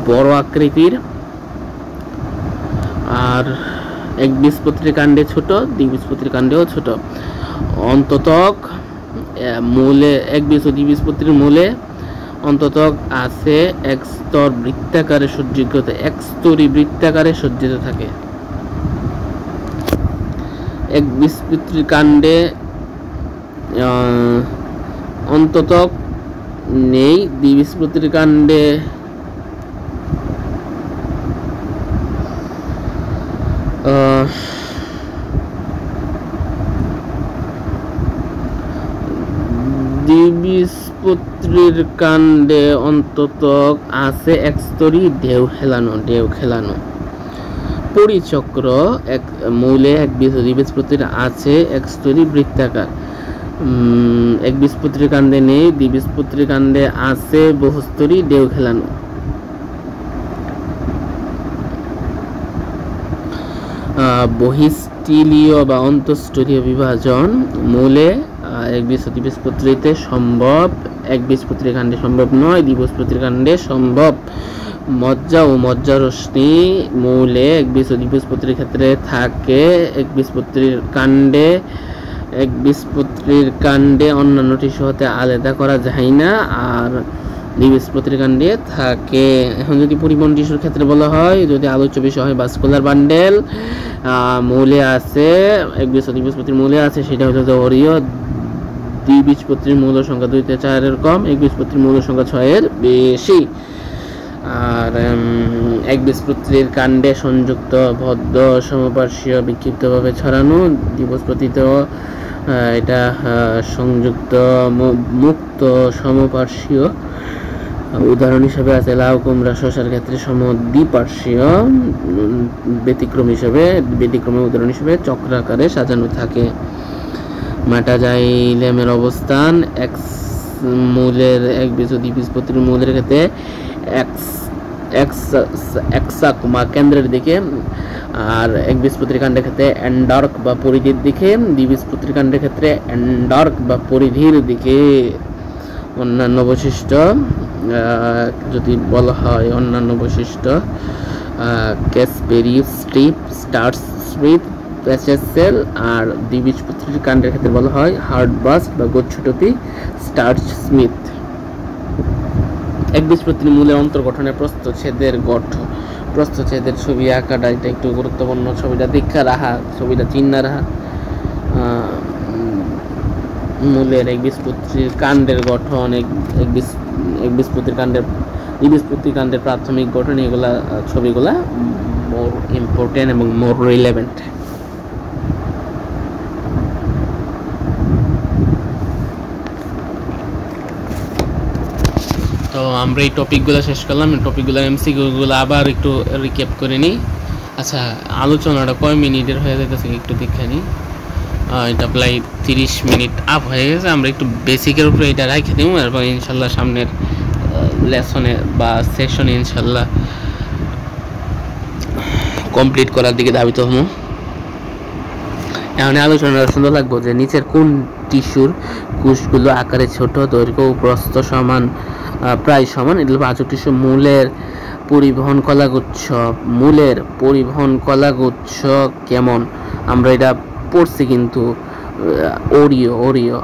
বড় আকৃতির, আর একবীজপত্রীর কাণ্ডে ছোট, দ্বিবীজপত্রীর কাণ্ডেও ছোট। অন্ততক মূলে, একবীজ ও দ্বিবীজপত্রীর মূলে অন্ততক আছে একস্তর বৃত্তাকারে সজ্জিত, একস্তরী বৃত্তাকারে সজ্জিত থাকে। একবীজপত্রীর কাণ্ডে অন্ততক নেই, দ্বিবীজপত্রীর কাণ্ডে দ্বিবীজপত্রীর কাণ্ডে অন্ততক আছে একস্তরী ঢেউ খেলানো। পরিচক্র, মূলে একবীজ ও দ্বিবীজপত্রীর আছে একস্তরী বৃত্তাকার। একবীজপত্রীর কাণ্ডে নেই, দ্বিবীজপত্রীর কাণ্ডে আছে বহুস্তরী ঢেউ খেলানো। বহিঃস্থলীয় বা অন্তঃস্থলীয় বিভাজন, মূলে একবীজ ও দ্বিবীজপত্রীতে সম্ভব, একবীজপত্রীর কাণ্ডে সম্ভব নয়, দ্বিবীজপত্রীর কাণ্ডে সম্ভব। মজ্জা ও মজ্জারশ্মি, মূলে একবীজ ও দ্বিবীজপত্রীর ক্ষেত্রে থাকে, একবীজপত্রীর কাণ্ডে অন্যান্য টিস্যু হতে আলাদা করা যায় না। আর দ্বিবীজপত্রী কাণ্ডে থাকে। এখন যদি পরিবহন টিস্যুর ক্ষেত্রে বলা হয়, যদি আলোচ্য বিষয় হয় ভাস্কুলার বান্ডেল, মূলে আছে একবীজপত্রীর মূলে আছে সেটা হলো অরীয়। দ্বিবীজপত্রীর মূল সংখ্যা 2 থেকে 4 এর কম, একবীজপত্রীর মূল সংখ্যা 6 এর বেশি। আর একবীজপত্রীর কাণ্ডে সংযুক্ত বদ্ধ সমপার্শ্বীয় বিক্ষিপ্তভাবে ছড়ানো, দ্বিবীজপত্রীতেও এটা সংযুক্ত মুক্ত সমপার্শ্বীয়। উদাহরণ হিসেবে আছে লাউ, কুমড়া, শসার ক্ষেত্রে সমদ্বিপার্শ্বীয়। ব্যতিক্রমী উদাহরণ হিসেবে চক্রাকারে সাজানো থাকে। মেটাজাইলেমের অবস্থান এক্স মূলের একবীজ ও দ্বিবীজপত্রীর মূলের ক্ষেত্রে এক্সাকমা কেন্দ্রের দিকে, আর একবীজপত্রী কাণ্ডের ক্ষেত্রে এন্ডার্ক বা পরিধির দিকে, দ্বিবীজপত্রী কাণ্ডের ক্ষেত্রে এন্ডার্ক বা পরিধির দিকে। অন্যান্য বৈশিষ্ট্য যদি বলা হয়, অন্যান্য বৈশিষ্ট্য Caspary strip, starch strip, patches cell. আর দ্বিবীজপত্রীর কাণ্ডের ক্ষেত্রে বলা হয় হার্ড বাস্ট বা গোচ্ছটপি, স্টার্চ স্মিথ। একবীজপত্রীর মূলের অন্তর্গঠনের প্রস্থচ্ছেদের ছবি আঁকাটা এটা একটু গুরুত্বপূর্ণ। ছবিটা দেখা রাখা, ছবিটা চিন্না রাখা। মূলের একবীজপত্রীর কাণ্ডের গঠন, দ্বিবীজপত্রী কাণ্ডের প্রাথমিক গঠন, এগুলা ছবিগুলা মোর ইম্পর্টেন্ট এবং মোর রিলেভেন্ট। তো আমরা এই টপিকগুলো শেষ করলাম। টপিকগুলো এমসিকিউগুলো আবার একটু রিক্যাপ করে নিই। আচ্ছা, আলোচনাটা কয় মিনিটের হয়ে যেতেছে একটু দেখে নিই। এটা প্রায় 30 মিনিট আপ হয়ে গেছে। আমরা একটু বেসিকের উপরে এটা রেখে দিব, এরপর ইনশাল্লাহ সামনের লেসনে বা সেশনে ইনশাল্লাহ কমপ্লিট করার দিকে ধাবিত হবো। এখন আলোচনাটা সুন্দর লাগবো যে নিচের কোন টিস্যুর কোষগুলো আকারে ছোট, দৈর্ঘ্য ও প্রস্থ প্রায় সমান। এটা বাহ্যিক টিস্যু। মূলের পরিবহন কলাগুচ্ছ কেমন আমরা এটা পড়ছি, কিন্তু অরীয়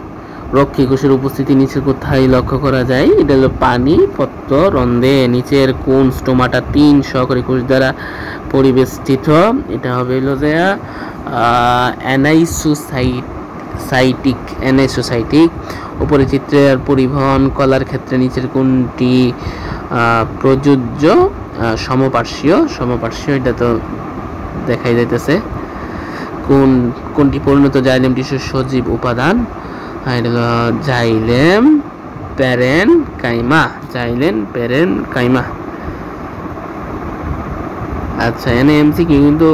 রক্ষী কোষের উপস্থিতি নিচের কোথায় লক্ষ্য করা যায়? এটা হলো পানি পত্র রন্ধে। নিচের কোন স্টোমাটা 3 সহকারী কোষ দ্বারা পরিবেষ্টিত? এটা হবে হলো যে অ্যানাইসোসাইটিক। উপরে চিত্রের পরিবহন কলার ক্ষেত্রে নিচের কোনটি প্রযোজ্য? সমপার্শ্বীয়। এটা তো দেখাই যাইতেছে। কোনটি পরিণত জাইলেম টিস্যুর সজীব উপাদান? এটা হলো জাইলেম প্যারেনকাইমা। আচ্ছা, এনে এমসিকিউ কিন্তু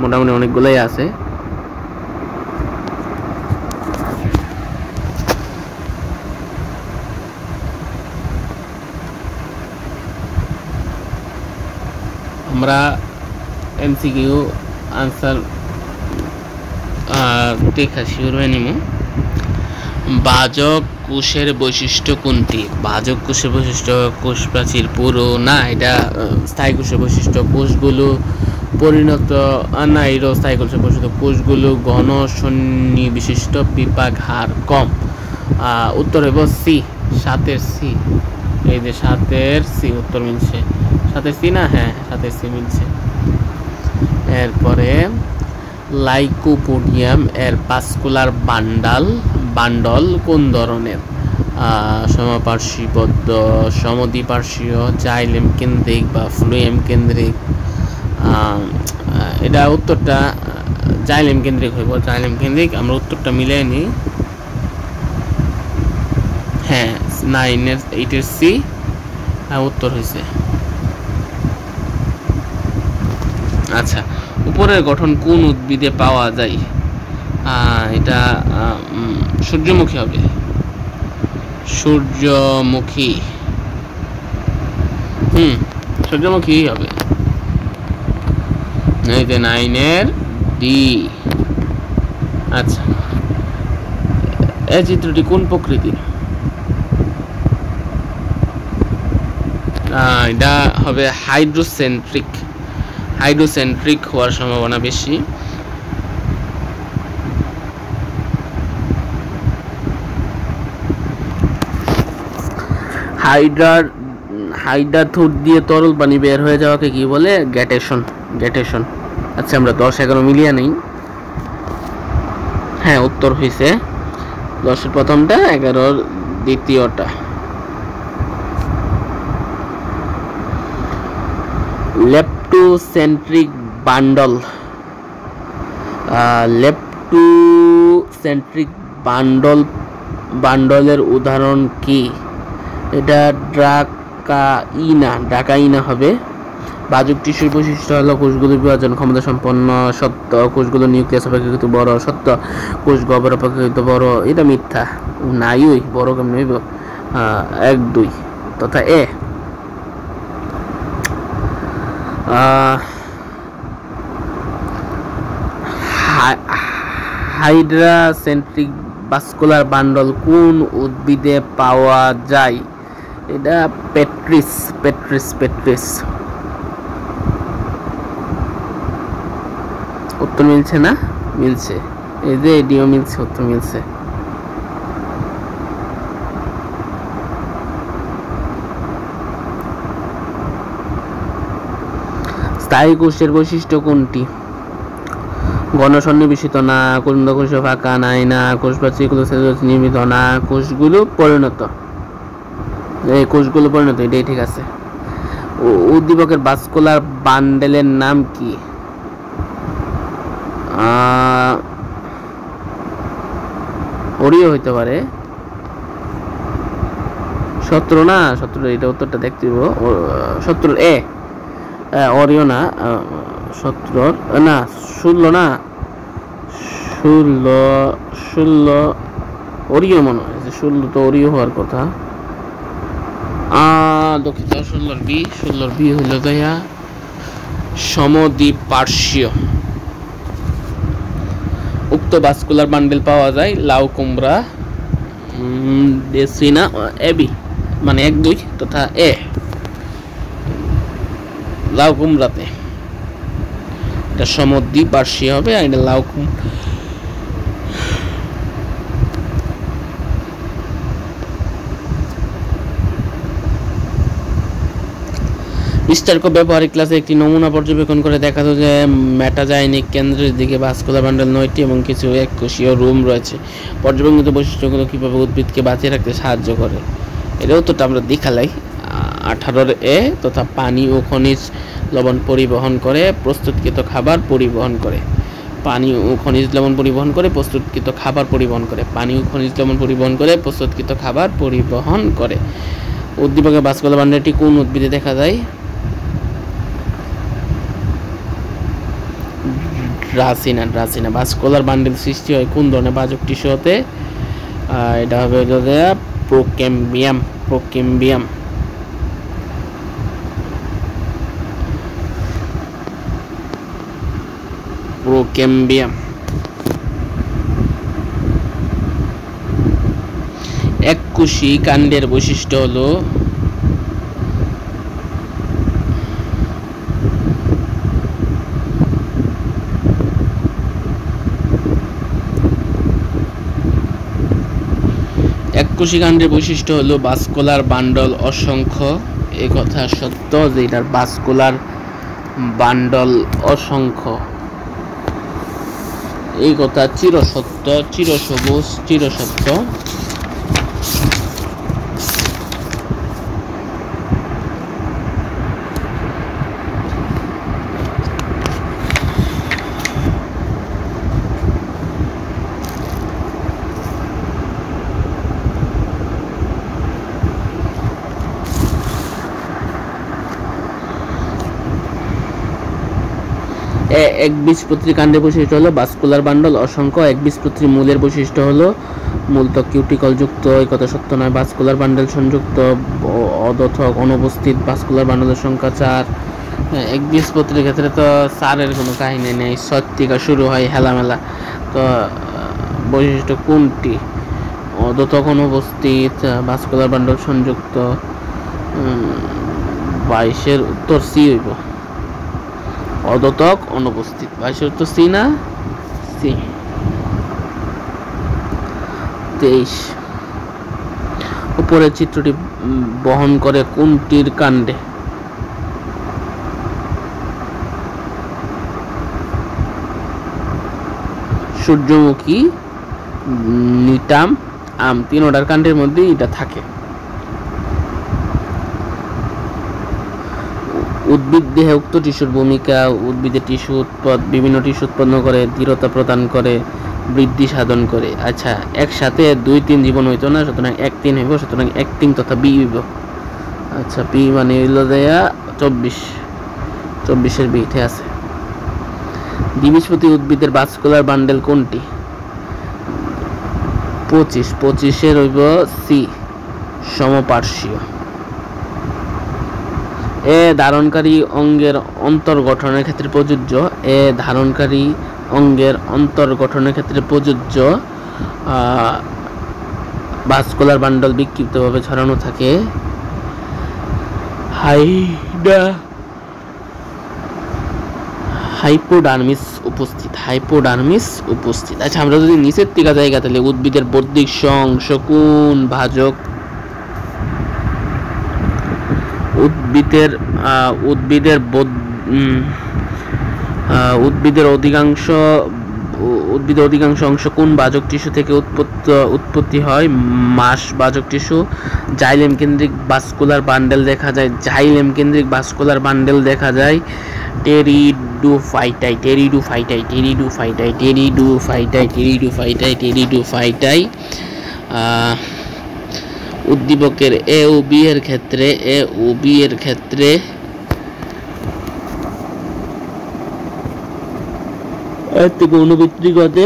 মোটামুটি অনেকগুলোই আছে। আমরা এমসিকিউ আনসার দেখা শিওর হয়ে নিব। বাজক কোষের বৈশিষ্ট্য কোনটি? বাজক কোষের বৈশিষ্ট্য কোষ প্রাচীর পুরো না, এটা স্থায়ী কোষের বৈশিষ্ট্য। কোষগুলো পরিণত না, এটা স্থায়ী কোষের বৈশিষ্ট্য। কোষগুলো ঘন সন্নিবিশিষ্ট, বিপাক হার কম। উত্তর হইব সি, 7 সি। এই যে 7 সি উত্তর মিলছে। 7 সি না? হ্যাঁ, 7 সি মিলছে। এরপরে লাইকোপোডিয়াম এর ভাস্কুলার বান্ডল কোন ধরনের? সমপার্শ্বীবদ্ধ, সমদ্বিপার্শ্বীয়, জাইলেম কেন্দ্রিক বা ফ্লুয়েম কেন্দ্রিক। এটা উত্তরটা জাইলেম কেন্দ্রিক হইব। জাইলেম কেন্দ্রিক। আমরা উত্তরটা মিলিয়ে নিই। হ্যাঁ, 8 সি উত্তর হয়েছে। আচ্ছা, উপরের গঠন কোন উদ্ভিদে পাওয়া যায়? এটা সূর্যমুখী হবে। সূর্যমুখী হবে। এই যে 9 ডি। আচ্ছা, এই চিত্রটি কোন প্রকৃতির? এটা হবে হাইড্রোসেন্ট্রিক হওয়ার সম্ভাবনা বেশি। হাইড্রার হাইডা থুট দিয়ে তরল পানি বের হয়ে যাওয়াকে কি বলে? গ্যাটেশন। গ্যাটেশন। আচ্ছা, আমরা 10-11 মিলিয়ে নেই। হ্যাঁ, উত্তর হয়েছে 10-এর প্রথমটা, 11-র দ্বিতীয়টা। লেপ্টোসেন্ট্রিক বান্ডল। লেপ্টোসেন্ট্রিক বান্ডলের উদাহরণ কি? এটা ড্রাকাইনা হবে। বাজুক টিস্যুর বৈশিষ্ট্য হলো কোষগুলো বিভাজন ক্ষমতা সম্পন্ন। সত্য। কোষগুলো নিউক্লিয়াস অপেক্ষাকৃত বড়। সত্য। কোষ গহ্বর অপেক্ষাকৃত বড়। এটা মিথ্যা। নাই, ওই বড় কেমন হইব? 1-2 তথা এ। হাইড্রাসেন্ট্রিক ভাস্কুলার বান্ডল কোন উদ্ভিদে পাওয়া যায়? এটা পেট্রিস। উত্তর মিলছে না? মিলছে। এই যে এডিও মিলছে, উত্তর মিলছে। স্থায়ী কোষের বৈশিষ্ট্য কোনটি? ঘন সন্নিবেশিত না, কুন্দ কোষ ফাঁকা নাই না, কোষ প্রাচীরগুলো নির্মিত না, কোষগুলো পরিণত। এই কোষগুলো পরিণত, এটাই ঠিক আছে। উদ্দীপকের ভাস্কুলার বান্ডেলের নাম কি? ওরিও হইতে পারে। 17 না? 17, এটা উত্তরটা দেখতে দিব। 17 এ। ওরিও না, 17 না, 16 না, 16 ওরিও মনে হয়। 16 তো ওরিও হওয়ার কথা। দুঃখিত, 16 বি হইল যাইয়া সমদ্বিপার্শ্বীয়। উক্ত ভাস্কুলার বান্ডেল পাওয়া যায় লাউ কুমড়া, ডেসিনা, এবি মানে 1-2 তথা এ। লাউ কুমড়াতে এটা সমদ্বিপার্শ্বীয় হবে, আর এটা লাউ কুমড়া। বিস্তারিত ব্যবহারিক ক্লাসে একটি নমুনা পর্যবেক্ষণ করে দেখা যায় যে মেটাজাইনিক কেন্দ্রের দিকে ভাস্কুলার বান্ডেল 9টি এবং কিছু এককোষীয় রুম রয়েছে। পর্যবেক্ষিত বৈশিষ্ট্যগুলো কিভাবে উদ্ভিদকে বাঁচিয়ে রাখতে সাহায্য করে? এটা উত্তরটা আমরা দেখালাই। 18 এ তথা পানি ও খনিজ লবণ পরিবহন করে প্রস্তুতকৃত খাবার পরিবহন করে। পানি ও খনিজ লবণ পরিবহন করে প্রস্তুতকৃত খাবার পরিবহন করে। পানি ও খনিজ লবণ পরিবহন করে প্রস্তুতকৃত খাবার পরিবহন করে। উদ্দীপকের ভাস্কুলার বান্ডেলটি কোন উদ্ভিদে দেখা যায়? ড্রাসিনা। ভাস্কুলার বান্ডেল সৃষ্টি হয় কোন ধরনের বাজক টিস্যু হতে? এটা হবে প্রোকেম্বিয়াম। এককোষী কাণ্ডের বৈশিষ্ট্য হলো ভাস্কুলার বান্ডল অসংখ্য। এ কথা সত্য যে এটার ভাস্কুলার বান্ডল অসংখ্য, এই কথা চিরসত্য, চিরসবুজ, চিরসত্য। একবীজপত্রী কাণ্ডের বৈশিষ্ট্য হলো ভাস্কুলার বান্ডল অসংখ্য। একবীজপত্রী মূলের বৈশিষ্ট্য হলো মূল ত্বক কিউটিকল যুক্ত। এই কথা সত্য নয়। ভাস্কুলার বান্ডল সংযুক্ত অদথক অনুপস্থিত। ভাস্কুলার বান্ডলের সংখ্যা 4। একবীজপত্রীর ক্ষেত্রে তো 4-এর কোনো কাহিনী নেই, সত্যিকা শুরু হয় হেলামেলা। তো বৈশিষ্ট্য কোনটি? অদথক অনুপস্থিত, ভাস্কুলার বান্ডল সংযুক্ত। 22-এর উত্তর সি হইব, অদতক অনুপস্থিত। 22-এর উত্তর সি না? সি। 23 উপরের চিত্রটি বহন করে কোনটির কাণ্ডে? সূর্যমুখী, নিটাম, আম, তিনটার কাণ্ডের মধ্যে এটা থাকে। উদ্ভিদ দেহে উক্ত টিস্যুর ভূমিকা। উদ্ভিদের টিস্যু বিভিন্ন টিস্যু উৎপন্ন করে, দৃঢ়তা প্রদান করে, বৃদ্ধি সাধন করে। আচ্ছা, একসাথে 2 3 জীবন হইতো না, সুতরাং 1 3 হইব, সুতরাং 1 3 তথা বি হইব। আচ্ছা, বি মানে হইলো দেয়া 24 এর বিতে আছে। দ্বিবীজপত্রী উদ্ভিদের ভাস্কুলার বান্ডেল কোনটি? 25 এর হইব সি, সমপার্শ্বীয়। এ ধারণকারী অঙ্গের অন্তর্গঠনের ক্ষেত্রে প্রযোজ্য। এ ধারণকারী অঙ্গের অন্তর্গঠনের ক্ষেত্রে প্রযোজ্য। ভাস্কুলার বান্ডল বিক্ষিপ্তভাবে ছড়ানো থাকে। হাইপোডার্মিস উপস্থিত। আচ্ছা, আমরা যদি নিচের দিকে জায়গা তাহলে উদ্ভিদের বৌদ্ধিক অংশ কোন ভাজক? উদ্ভিদের অধিকাংশ অংশ কোন ভাজক টিস্যু থেকে উৎপত্তি হয়? মাস ভাজক টিস্যু। জাইলেম কেন্দ্রিক ভাস্কুলার বান্ডেল দেখা যায় টেরিডোফাইটাই। উদ্দীপকের এ ও বি এর ক্ষেত্রে গৌণভিত্তিক ঘটে।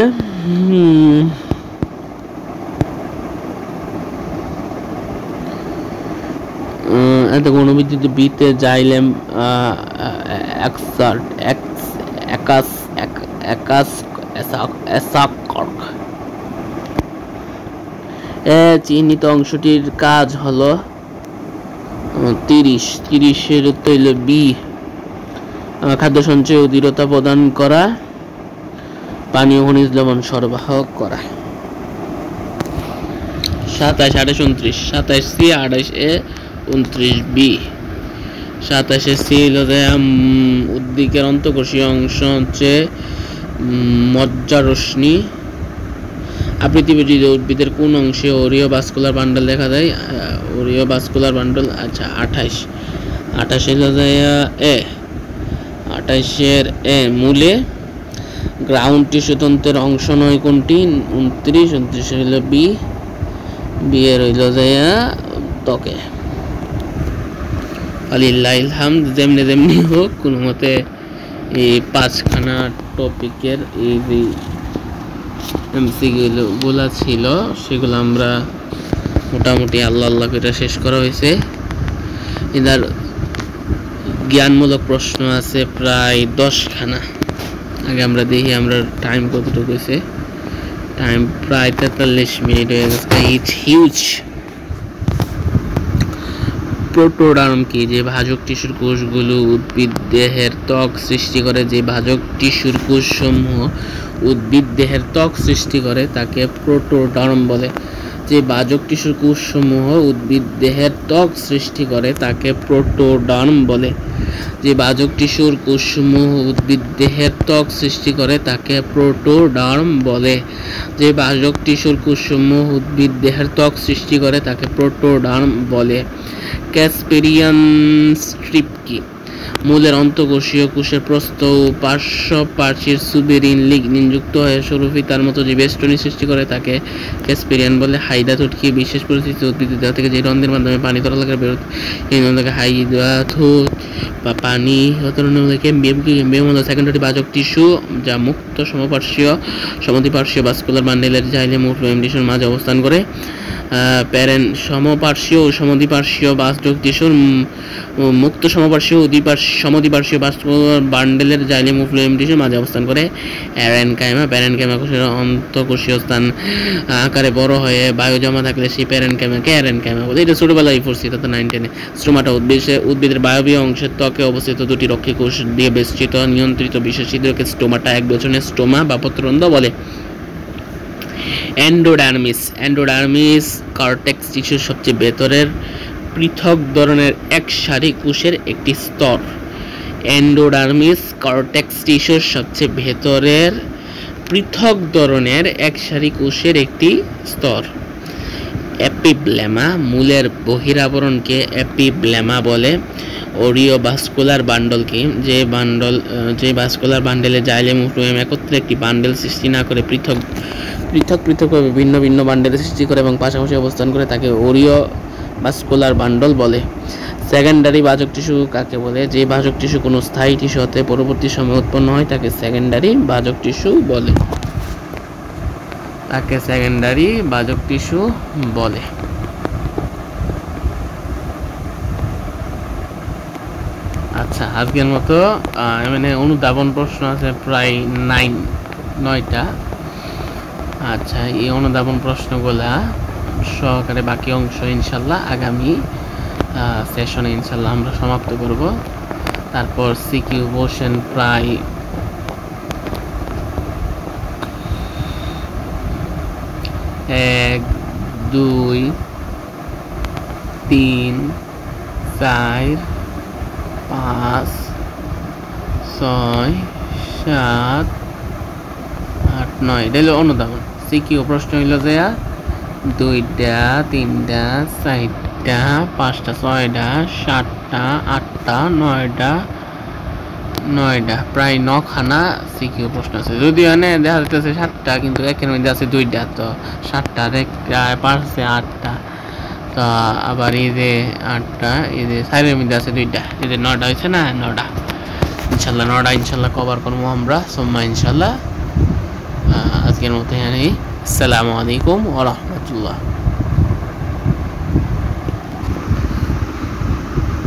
গৌণভিত্তিক বিতে জাইলেম চিহ্নিত অংশটির কাজ হলো 30 উত্তর হইল বি। খাদ্য সঞ্চয় ও দৃঢ়তা প্রদান করা, পানীয় খনিজ লবণ সরবরাহ করা। 27 28 29 27 সি 28 এ 29 বি। 27 সি হলো উদ্ভিদের অন্তঃকোষীয় অংশ হচ্ছে মজ্জারশ্মি। আপৃথিবীর উদ্ভিদের কোন অংশে ওরিও ভাস্কুলার বান্ডল দেখা যায়? Oreo vascular bundle. আচ্ছা, 28 হলো এ। 28 এর এ মূলে। গ্রাউন্ড টিস্যু তন্ত্রের অংশ নয় কোনটি? 29 হইল বি। বি এর হইল ত্বকে। আলিল্লাহিল হামদ। যেমনি হোক কোনো মতে এই 5খানা টপিকের এই যে এমসিকিউগুলো ছিল সেগুলো আমরা মোটামুটি আল্লাহ করে শেষ করা হয়েছে। এদের জ্ঞানমূলক প্রশ্ন আছে প্রায় 10খানা। আগে আমরা দেখি আমরা টাইম কতটুকু হয়েছে। টাইম প্রায় 43 মিনিট হয়ে গেছে। It's huge. প্রোটোডার্ম কি? যে ভাজক টিস্যুর কোষগুলো উদ্ভিদ দেহের ত্বক সৃষ্টি করে। যে ভাজক টিস্যুর কোষসমূহ উদ্ভিদ দেহের ত্বক সৃষ্টি করে তাকে প্রোটোডার্ম বলে। যে ভাজক টিস্যুর কোষসমূহ উদ্ভিদ দেহের ত্বক সৃষ্টি করে তাকে প্রোটোডার্ম বলে। যে ভাজক টিস্যুর কোষসমূহ উদ্ভিদ দেহের ত্বক সৃষ্টি করে তাকে প্রোটোডার্ম বলে। যে ভাজক টিস্যুর কোষসমূহ উদ্ভিদ দেহের ত্বক সৃষ্টি করে তাকে প্রোটোডার্ম বলে। ক্যাসপেরিয়ান স্ট্রিপ কি? মূলের অন্তঃকোষীয় কোষের প্রস্থ ও পার্শ্ব প্রাচীর সুবেরিন লিগনিন যুক্ত হয়ে সরু ফিতার মতো যে বেষ্টনী সৃষ্টি করে তাকে ক্যাসপেরিয়ান বলে। হাইদাথুট কি? বিশেষ পরিস্থিতিতে উদ্ভিদের দেহ থেকে যে রন্ধ্রের মাধ্যমে পানি তরল আকারে বেরোতে এই রন্ধ্রকে হাইদাথুট বা পানি ক্যাম্বিয়াম হলো সেকেন্ডারি ভাজক টিস্যু যা মুক্ত সমদ্বিপার্শ্বীয় ভাস্কুলার বান্ডেলের জাইলেম ও ফ্লোয়েম টিস্যুর মাঝে অবস্থান করে। সমপার্শ্বীয় ও সমদ্বিপার্শ্বীয় ভাজক টিস্যুর মুক্ত সমদ্বিপার্শ্বীয় ভাস্কুলার বান্ডেলের জাইলেম ও ফ্লোয়েম টিস্যুর মাঝে অবস্থান করে। প্যারেনকাইমা কোষের অন্তঃকোষীয় স্থান আকারে বড় হয়ে বায়ু জমা থাকলে সেই প্যারেনকাইমাকে অ্যারেনকাইমা বলে। এটা ছোটবেলায় পড়ছি, তত 9 10-এ। স্ট্রোমাটা উদ্ভিদের বায়বীয় অংশের ত্বকে অবস্থিত দুটি রক্ষী কোষ দিয়ে বেষ্টিত নিয়ন্ত্রিত বিশেষ ছিদ্রকে স্টোমাটা এক বচনে স্টোমা বা পত্ররন্ধ্র বলে। এন্ডোডার্মিস কর্টেক্স টিস্যুর সবচেয়ে ভেতরের পৃথক ধরনের এক সারি কোষের একটি স্তর। এন্ডোডার্মিস কর্টেক্স টিস্যুর সবচেয়ে ভেতরের পৃথক ধরনের এক সারি কোষের একটি স্তর। এপিব্লেমা, মূলের বহিরাবরণকে এপিব্লেমা বলে। অরিওভাস্কুলার বান্ডলকে, যে ভাস্কুলার বান্ডেলে জাইলেম ও ফ্লোয়েম একত্রে একটি বান্ডেল সৃষ্টি না করে পৃথকভাবে ভিন্ন ভিন্ন বান্ডেলের সৃষ্টি করে এবং পাশাপাশি অবস্থান করে তাকে অরিওভাস্কুলার বান্ডল বলে। সেকেন্ডারি ভাজক টিস্যু কাকে বলে? যে ভাজক টিস্যু কোনো স্থায়ী টিস্যু হতে পরবর্তী সময়ে উৎপন্ন হয় তাকে সেকেন্ডারি ভাজক টিস্যু বলে। আচ্ছা, আজকের মতো মানে অনুধাবন প্রশ্ন আছে প্রায় 9টা। আচ্ছা, এই অনুধাবন প্রশ্নগুলা সহকারে বাকি অংশ ইনশাল্লাহ আগামী সেশনে ইনশাল্লাহ আমরা সমাপ্ত করব। তারপর সিকিউ কোশ্চেন প্রায় 1 2 3 4 5 6 7 8 9 এটা হলো অনুধাবন। সিকিউ প্রশ্ন হইল যে 2টা 3টা 4টা 5টা 6টা 7টা 8টা 9টা প্রায় 9খানা সিকিউ প্রশ্ন আছে। যদিও এনে দেখা যাচ্ছে 7টা, কিন্তু একের মধ্যে আছে 2টা, তো 7টার 5 8টা, তো আবার এই যে 8টা, এই যে 4-এর মধ্যে আছে 2টা, এই যে 9টা হয়েছে না, 9টা ইনশাল্লাহ কভার করবো আমরা সোমবার ইনশাল্লাহ। আজকের মতো আসসালামু আলাইকুম ওয়া রাহমাতুল্লাহ।